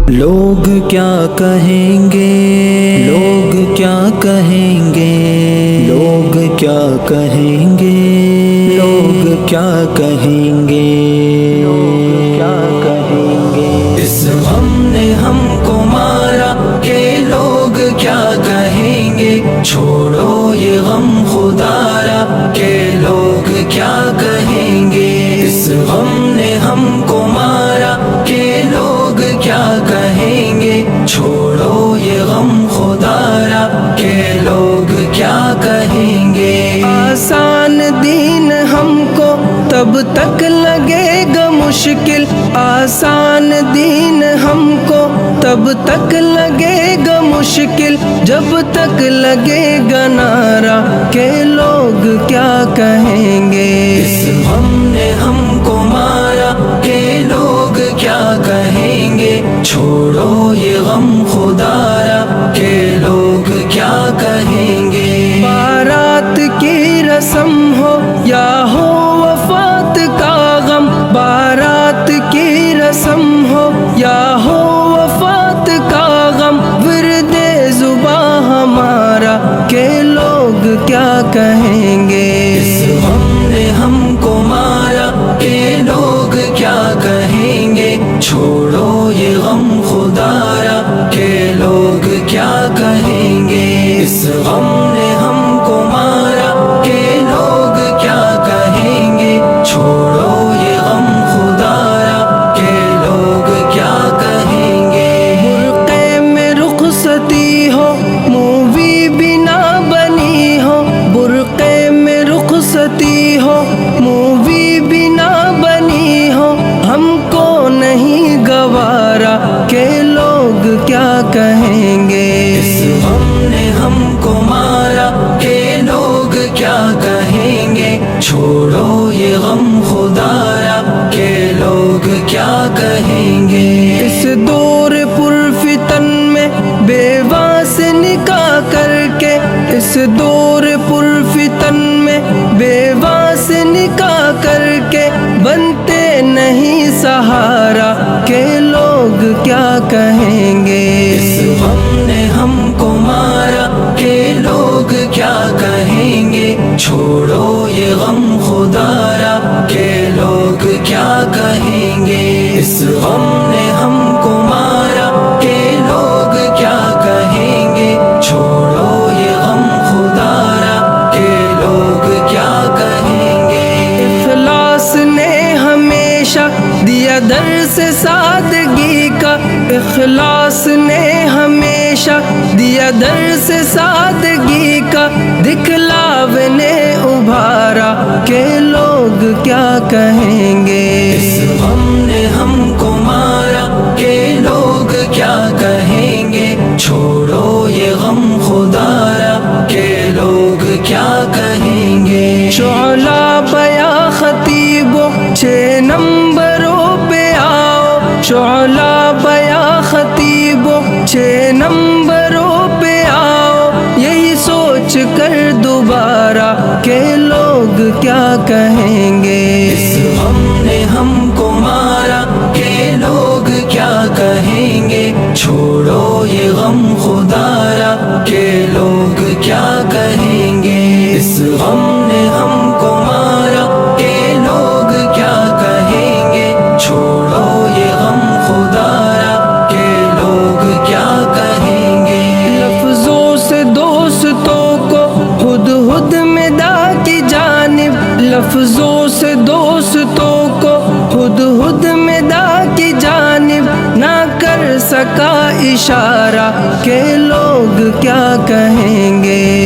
لوگ کیا کہیں گے، لوگ کیا کہیں گے، لوگ کیا کہیں گے، لوگ کیا کہیں گے، لوگ کیا کہیں گے۔ اس غم نے ہم کو مارا کہ لوگ کیا کہیں گے، چھوڑو یہ غم خدا را کہ لوگ کیا کہیں گے۔ اس غم نے ہم کو مارا کہ لوگ کیا کہیں گے، چھوڑو یہ غم خدا را کہ لوگ کیا کہیں گے۔ آسان دین ہم کو تب تک لگے گا مشکل، آسان دین ہم کو تب تک لگے گا مشکل، جب تک لگے گا نعرہ کہ لوگ کیا کہیں گے۔ اس غم نے ہم کو مارا کہ لوگ کیا کہیں گے، چھوڑو یہ غم خدا را کہ لوگ کیا کہیں گے۔ بارات کی رسم ہو یا ہو وفات کا غم، بارات کی رسم ہو یا ہو وفات کا غم، ورد زباں ہمارا کہ لوگ کیا کہیں گے۔ اس غم نے ہم کو مارا کہ لوگ کیا کہیں گے، چھوڑو یہ غم خدا را کہ لوگ کیا کہیں گے۔ اس غم نے ہم کو مارا کہ لوگ کیا کہیں گے، چھوڑو یہ غم خدا را کہ لوگ کیا کہیں گے۔ برقعے میں رخصتی ہو مووی بنا بنی ہو، برقعے میں رخصتی ہو مووی بنا بنی ہو، ہم کو نہیں گوارا کہ لوگ کیا کہیں گے۔ اس غم نے ہم کو مارا کہ لوگ کیا کہیں گے، چھوڑو یہ غم خدا را کہ لوگ کیا کہیں گے۔ اس دور پرفتن میں بیوہ سے نکاح کر کے، اس دور پرفتن میں بیوہ سے نکاح کر کے، بنتے نہیں سہارا کہ لوگ کیا کہیں گے۔ اس غم نے ہم کو مارا کہ لوگ کیا کہیں گے، چھوڑو یہ غم خدا را کہ لوگ کیا کہیں گے۔ اس غم نے ہم کو مارا کہ لوگ کیا کہیں گے، چھوڑو یہ غم خدا را کہ لوگ کیا کہیں گے۔ اخلاص نے ہمیشہ دیا درس سادگی کا، اخلاص نے ہمیشہ دیا درس سادگی کا، دکھلاوے نے ابھارا کہ لوگ کیا کہیں گے۔ اس غم نے ہم کو مارا کہ لوگ کیا کہیں گے، چھوڑو یہ غم خدا را کہ لوگ کیا کہیں گے۔ شعلہ بیا خطیبو 6 نمبروں پہ آؤ، شعلہ بیا خطیبو 6 نمبروں پہ آؤ، یہی سوچ کر دوبارہ کہ لوگ کیا کہیں گے۔ اس غم نے ہم کو مارا کہ لوگ کیا کہیں گے، چھوڑو یہ غم خدا را کہ لوگ کیا کہیں گے۔ اس غم نے ہم کو مارا کہ لوگ کیا کہیں گے، چھوڑو یہ غم خدا را کہ لوگ کیا کہیں گے۔ لفظوں سے دوستوں کو ہد ہد میں دا کی جانب، لفظوں سے دوستوں کو ہد ہد میں دا کی جانب، نہ کر سکا اشارہ کہ لوگ کیا کہیں گے۔